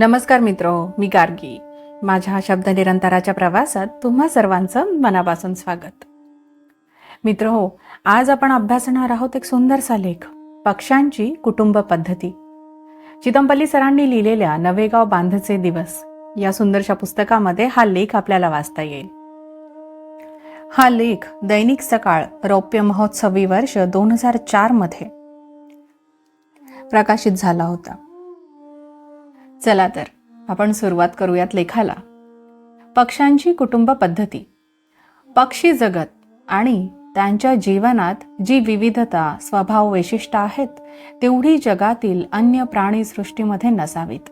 नमस्कार मित्रहो, मी गार्गी. माझ्या शब्द निरंतराच्या प्रवासात तुम्हा सर्वांचं मनापासून स्वागत. मित्रहो, आज आपण अभ्यासणार आहोत एक सुंदरसा लेख, पक्ष्यांची कुटुंब पद्धती. चितमपल्ली सरांनी लिहिलेल्या नवेगाव बांधचे दिवस या सुंदरशा पुस्तकामध्ये हा लेख आपल्याला वाचता येईल. हा लेख दैनिक सकाळ रौप्य महोत्सवी वर्ष 2004 मध्ये प्रकाशित झाला होता. चला तर आपण सुरुवात करूयात लेखाला. पक्ष्यांची कुटुंब पद्धती. पक्षी जगत आणि त्यांच्या जीवनात जी विविधता, स्वभाव, वैशिष्ट्य आहेत तेवढी जगातील अन्य प्राणी सृष्टीमध्ये नसावीत.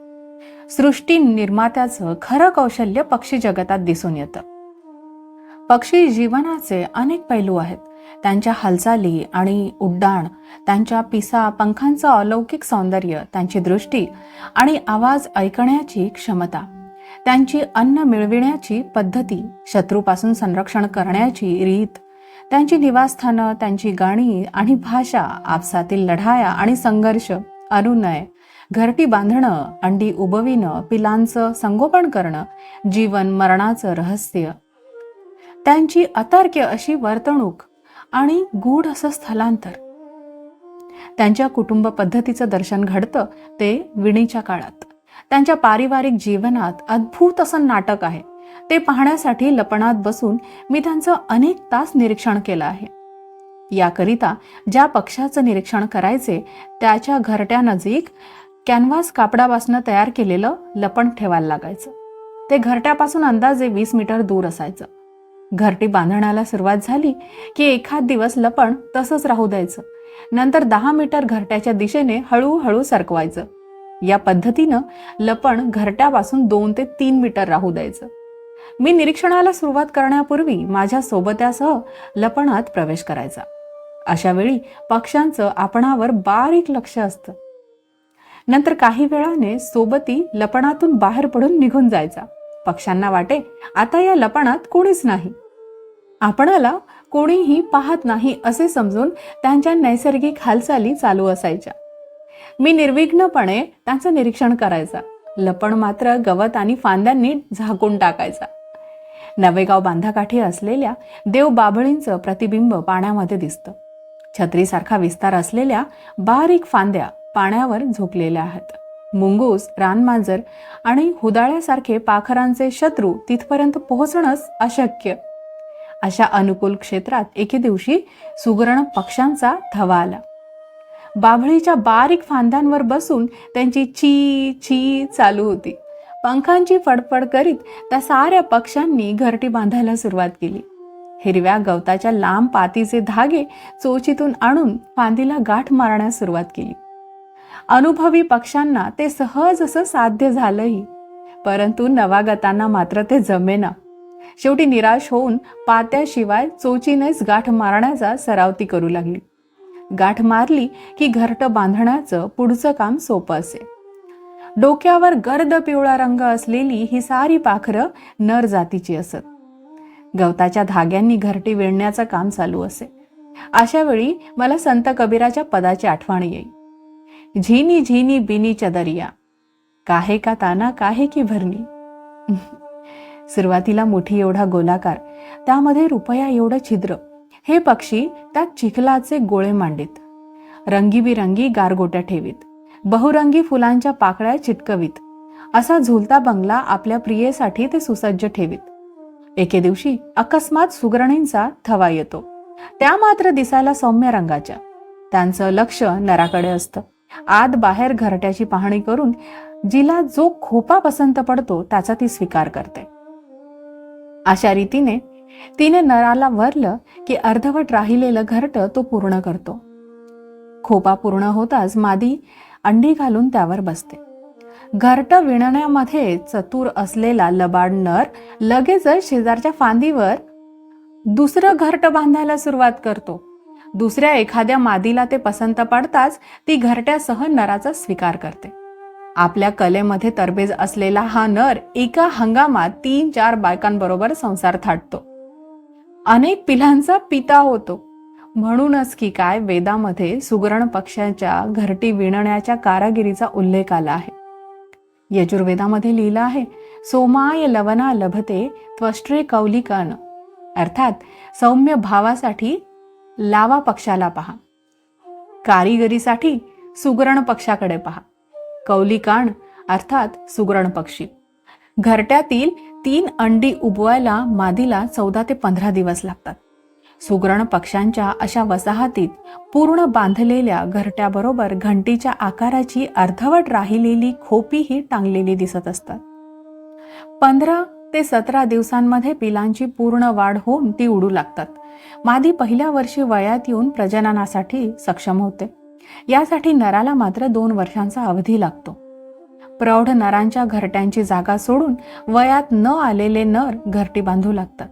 सृष्टी निर्मात्याचं खरं कौशल्य पक्षी जगतात दिसून येतं. पक्षी जीवनाचे अनेक पैलू आहेत. त्यांच्या हालचाली आणि उड्डाण, त्यांच्या पिसा पंखांचं अलौकिक सौंदर्य, त्यांची दृष्टी आणि आवाज ऐकण्याची क्षमता, त्यांची अन्न मिळविण्याची पद्धती, शत्रूपासून संरक्षण करण्याची रीत, त्यांची निवासस्थानं, त्यांची गाणी आणि भाषा, आपसातील लढाया आणि संघर्ष, अनुनय, घरटी बांधणं, अंडी उबविणं, पिलांचं संगोपन करणं, जीवन मरणाचं रहस्य, त्यांची अतर्क्य अशी वर्तणूक आणि गूढ असं स्थलांतर. त्यांच्या कुटुंब पद्धतीचं दर्शन घडतं ते विणीच्या काळात. त्यांच्या पारिवारिक जीवनात अद्भुत असं नाटक आहे. ते पाहण्यासाठी लपणात बसून मी त्यांचं अनेक तास निरीक्षण केलं आहे. याकरिता ज्या पक्ष्याचं निरीक्षण करायचे त्याच्या घरट्यानजीक कॅनव्हास कापडापासून तयार केलेलं लपण ठेवायला लागायचं. ते घरट्यापासून अंदाजे 20 मीटर दूर असायचं. घरटी बांधण्याला सुरुवात झाली की एखाद दिवस लपण तसंच राहू द्यायचं. नंतर 10 मीटर घरट्याच्या दिशेने हळूहळू सरकवायचं. या पद्धतीनं लपण घरट्यापासून 2 ते 3 मीटर राहू द्यायचं. मी निरीक्षणाला सुरुवात करण्यापूर्वी माझ्या सोबत्यासह लपणात प्रवेश करायचा. अशा वेळी पक्ष्यांचं आपणावर बारीक लक्ष असतं. नंतर काही वेळाने सोबती लपणातून बाहेर पडून निघून जायचा. पक्ष्यांना वाटे आता या लपणात कोणीच नाही, आपणाला कोणीही पाहत नाही असे समजून त्यांच्या नैसर्गिक हालचाली चालू असायच्या. मी निर्विघ्नपणे त्यांचं निरीक्षण करायचा. लपण मात्र गवत आणि फांद्यांनी झाकून टाकायचा. नवेगाव बांधाकाठी असलेल्या देव बाभळींचं प्रतिबिंब पाण्यामध्ये दिसतं. छत्रीसारखा विस्तार असलेल्या बारीक फांद्या पाण्यावर झोकलेल्या आहेत. मुंगूस, रानमांजर आणि हुदाळ्यासारखे पाखरांचे शत्रू तिथपर्यंत पोहोचणंच अशक्य. अशा अनुकूल क्षेत्रात एके दिवशी सुगरण पक्ष्यांचा थवा आला. बाभळीच्या बारीक फांद्यांवर बसून त्यांची ची ची चालू होती. पंखांची फडफड करीत त्या साऱ्या पक्ष्यांनी घरटी बांधायला सुरुवात केली. हिरव्या गवताच्या लांब पातीचे धागे चोचीतून आणून फांदीला गाठ मारण्यास सुरुवात केली. अनुभवी पक्ष्यांना ते सहज असं साध्य झालंही, परंतु नवागतांना मात्र ते जमेना. शेवटी निराश होऊन पात्याशिवाय चोचीनेच गाठ मारण्याचा सराव ती करू लागली. गाठ मारली की घरट बांधण्याचं पुढचं काम सोपं असे. डोक्यावर गर्द पिवळा रंग असलेली ही सारी पाखरं नर जातीची असत. गवताच्या धाग्यांनी घरटी विणण्याचं काम चालू असे. अशा वेळी मला संत कबीराच्या पदाची आठवण येई. झीनी झीनी बिनी चदरिया, काहे का ताना काहे की भरणी. सुरुवातीला मुठी एवढा गोलाकार, त्यामध्ये रुपया एवढं छिद्र. हे पक्षी त्यात चिखलाचे गोळे मांडीत, रंगीबिरंगी गारगोट्या ठेवीत, बहुरंगी फुलांच्या पाकळ्या चिटकवीत. असा झुलता बंगला आपल्या प्रियेसाठी ते सुसज्ज ठेवीत. एके दिवशी अकस्मात सुगरणींचा थवा येतो. त्या मात्र दिसायला सौम्य रंगाच्या. त्यांचं लक्ष नराकडे असतं. आत बाहेर घरट्याची पाहणी करून जिला जो खोपा पसंत पडतो त्याचा ती स्वीकार करते. अशा रीतीने तिने नराला वरलं की अर्धवट राहिलेलं घरट तो पूर्ण करतो. खोपा पूर्ण होताच मादी अंडी घालून त्यावर बसते. घरट विणण्यामध्ये चतुर असलेला लबाड नर लगेचच शेजारच्या फांदीवर दुसरं घरट बांधायला सुरुवात करतो. दुसऱ्या एखाद्या मादीला ते पसंत पडताच ती घरट्यासह नराचा स्वीकार करते. आपल्या कलेमध्ये तरबेज असलेला हा नर एका हंगामात 3-4 बायकांबरोबर संसार थाटतो. अनेक पिलांचा पिता होतो. म्हणूनच की काय वेदामध्ये सुगरण पक्ष्याच्या घरटी विणण्याच्या कारागिरीचा उल्लेख आला आहे. यजुर्वेदामध्ये लिहिलं आहे, सोमाय लवना लभते त्वष्ट्रे कौलिकान, अर्थात सौम्य भावासाठी लावा पक्षाला पहा, कारिगरीसाठी सुगरण पक्षाकडे पहा. कौलिकाण अर्थात सुगरण पक्षी. घरट्यातील 3 अंडी उबवायला मादीला 14 ते 15 दिवस लागतात. सुगरण पक्ष्यांच्या अशा वसाहतीत पूर्ण बांधलेल्या घरट्याबरोबर घंटीच्या आकाराची अर्धवट राहिलेली खोपीही टांगलेली दिसत असतात. 15 ते 17 दिवसांमध्ये पिलांची पूर्ण वाढ होऊन ती उडू लागतात. मादी पहिल्या वर्षी वयात येऊन प्रजननासाठी सक्षम होते. यासाठी नराला मात्र 2 वर्षांचा अवधी लागतो. प्रौढ नरांच्या घरट्यांची जागा सोडून वयात न आलेले नर घरटी बांधू लागतात,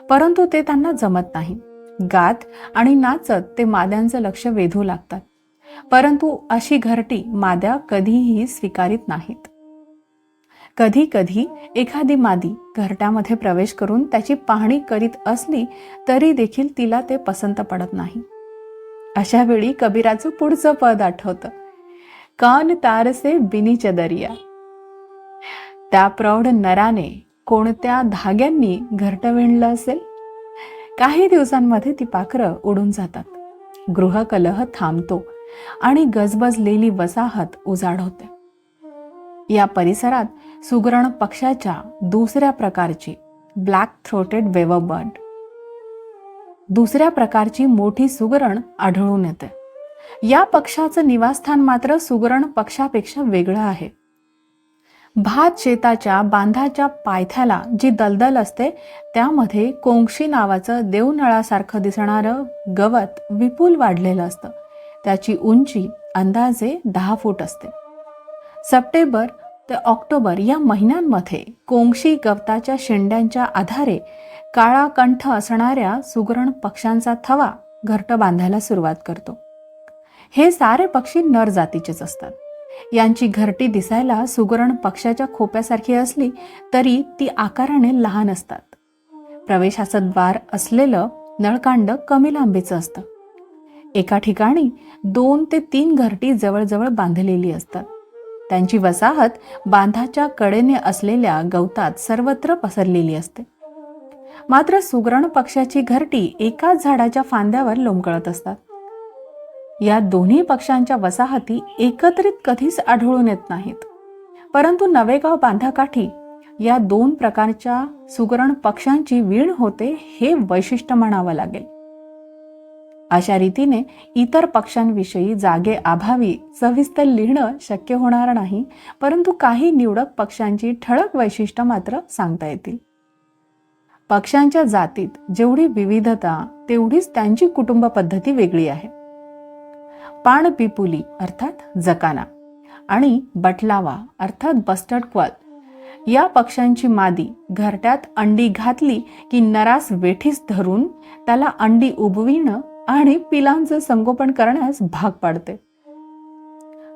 परंतु ते त्यांना जमत नाही. गात आणि नाचत ते माद्यांचं लक्ष वेधू लागतात, परंतु अशी घरटी माद्या कधीही स्वीकारित नाहीत. कधी कधी एखादी मादी घरट्यामध्ये प्रवेश करून त्याची पाहणी करीत असली तरी देखील तिला ते पसंत पडत नाही. अशा वेळी कबीराचं पुढचं पद आठवतं, कान तारसे बिनीच्या दरिया. त्या प्रौढ नराने कोणत्या धाग्यांनी घरटं विणलं असेल. काही दिवसांमध्ये ती पाखरं उडून जातात. गृहकलह थांबतो आणि गजबजलेली वसाहत उजाड होते. या परिसरात सुगरण पक्षाच्या दुसऱ्या प्रकारची ब्लॅक थ्रोटेड वेव्हर बर्ड, दुसऱ्या प्रकारची मोठी सुगरण आढळून येते. या पक्षाचं निवासस्थान मात्र सुगरण पक्षापेक्षा वेगळं आहे. भात शेताच्या बांधाच्या पायथ्याला जी दलदल असते त्यामध्ये कोंक्षी नावाचं देवनळासारखं दिसणारं गवत विपुल वाढलेलं असतं. त्याची उंची अंदाजे 10 फूट असते. सप्टेंबर ते ऑक्टोबर या महिन्यांमध्ये कोंक्षी गवताच्या शेंड्यांच्या आधारे काळा कंठ असणाऱ्या सुगरण पक्ष्यांचा थवा घरटं बांधायला सुरुवात करतो. हे सारे पक्षी नर जातीचेच असतात. यांची घरटी दिसायला सुगरण पक्षाच्या खोप्यासारखी असली तरी ती आकाराने लहान असतात. प्रवेशाचं द्वार असलेलं नळकांड कमी लांबीचं असतं. एका ठिकाणी 2 ते 3 घरटी जवळजवळ बांधलेली असतात. त्यांची वसाहत बांधाच्या कडेने असलेल्या गवतात सर्वत्र पसरलेली असते. मात्र सुगरण पक्षाची घरटी एकाच झाडाच्या फांद्यावर लोंबकळत असतात. या दोन्ही पक्षांच्या वसाहती एकत्रित कधीच आढळून येत नाहीत, परंतु नवेगाव बांधाकाठी या 2 प्रकारच्या सुगरण पक्ष्यांची वीण होते हे वैशिष्ट्य म्हणावं लागेल. अशा रीतीने इतर पक्ष्यांविषयी जागे अभावी सविस्तर लिहिणं शक्य होणार नाही, परंतु काही निवडक पक्ष्यांची ठळक वैशिष्ट्य मात्र सांगता येतील. पक्ष्यांच्या जातीत जेवढी विविधता तेवढीच त्यांची कुटुंब पद्धती वेगळी आहे. पाणपिपुली अर्थात जकाना आणि बटलावा अर्थात बस्टर्ड क्वाल या पक्ष्यांची मादी घरट्यात अंडी घातली की नरास वेठीस धरून त्याला अंडी उबविणं आणि पिलांचं संगोपन करण्यास भाग पाडते.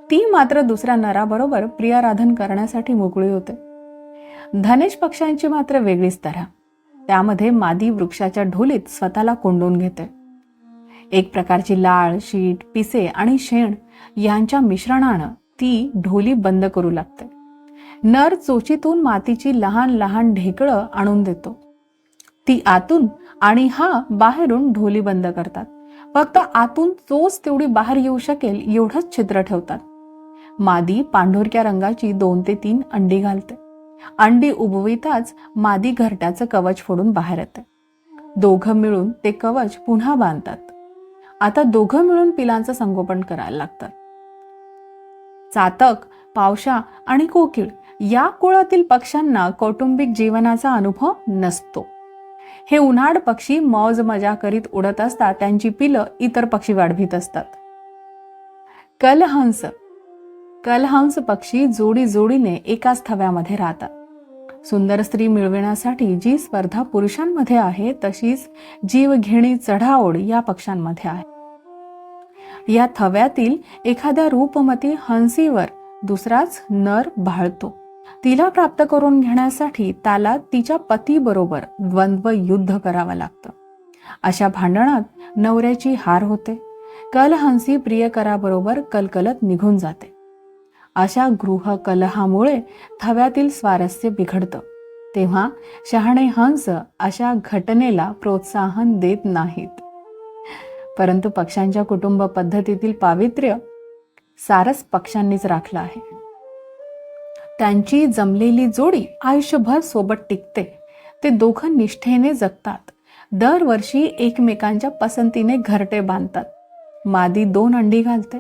ती मात्र दुसऱ्या नराबरोबर प्रियाराधन करण्यासाठी मोकळी होते. धनेश पक्ष्यांची मात्र वेगळीच तऱ्हा. त्यामध्ये मादी वृक्षाच्या ढोलीत स्वतःला कोंडून घेते. एक प्रकारची लाळ, शीट, पिसे आणि शेण यांच्या मिश्रणानं ती ढोली बंद करू लागते. नर चोचीतून मातीची लहान लहान ढेकळं आणून देतो. ती आतून आणि हा बाहेरून ढोली बंद करतात. फक्त आतून चोच तेवढी बाहेर येऊ शकेल एवढंच छिद्र ठेवतात. मादी पांढुरक्या रंगाची 2 ते 3 अंडी घालते. अंडी उबविताच मादी घरट्याचं कवच फोडून बाहेर येते. दोघं मिळून ते कवच पुन्हा बांधतात. आता दोघं मिळून पिलांचं संगोपन करायला लागतात. चातक, पावशा आणि कोकिळ या कुळातील पक्ष्यांना कौटुंबिक जीवनाचा अनुभव नसतो. हे उन्हाळ पक्षी मौज मजा करीत उडत असतात. त्यांची पिलं इतर पक्षी वाढवीत असतात. कलहंस पक्षी जोडी जोडीने एकाच थव्यामध्ये राहतात. सुंदर स्त्री मिळविण्यासाठी जी स्पर्धा पुरुषांमध्ये आहे तशीच जीवघेणी चढाओढ या पक्ष्यांमध्ये आहे. या थव्यातील एखाद्या रूपमती हंसीवर दुसराच नर भाळतो. तिला प्राप्त करून घेण्यासाठी त्याला तिच्या पतीबरोबर द्वंद्व युद्ध करावं लागतं. अशा भांडणात नवऱ्याची हार होते. कलहंसी प्रियकराबरोबर कलकलत निघून जाते. अशा गृहकलहामुळे थव्यातील स्वारस्य बिघडतं. तेव्हा शहाणे हंस अशा घटनेला प्रोत्साहन देत नाहीत. परंतु पक्ष्यांच्या कुटुंब पद्धतीतील पावित्र्य सारस पक्ष्यांनीच राखलं आहे. त्यांची जमलेली जोडी आयुष्यभर सोबत टिकते. ते दोघं निष्ठेने जगतात. दरवर्षी एकमेकांच्या पसंतीने घरटे बांधतात. मादी 2 अंडी घालते.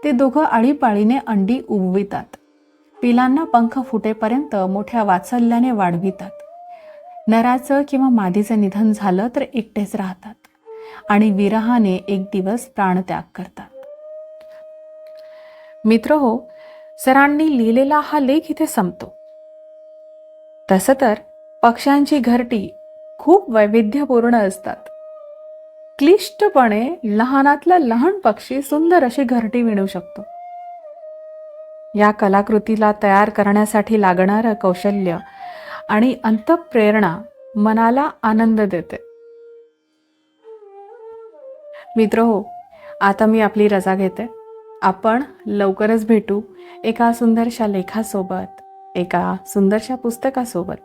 ते दोघं आळीपाळीने अंडी उबवितात. पिलांना पंख फुटेपर्यंत मोठ्या वात्सल्याने वाढवितात. नराचं किंवा मादीचं निधन झालं तर एकटेच राहतात आणि विरहाने एक दिवस प्राणत्याग करतात. मित्रहो, सरांनी लिहिलेला हा लेख इथे संपतो. तसं तर पक्ष्यांची घरटी खूप वैविध्यपूर्ण असतात. क्लिष्टपणे लहानातला लहान पक्षी सुंदर अशी घरटी विणू शकतो. या कलाकृतीला तयार करण्यासाठी लागणारं कौशल्य आणि अंतःप्रेरणा मनाला आनंद देते. मित्रहो, आता मी आपली रजा घेते. आपण लवकरच भेटू एका सुंदरशा लेखासोबत, एका सुंदरशा पुस्तकासोबत.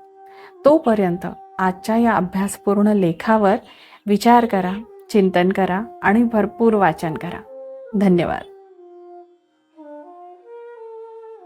तोपर्यंत आजच्या या अभ्यासपूर्ण लेखावर विचार करा, चिंतन करा आणि भरपूर वाचन करा. धन्यवाद.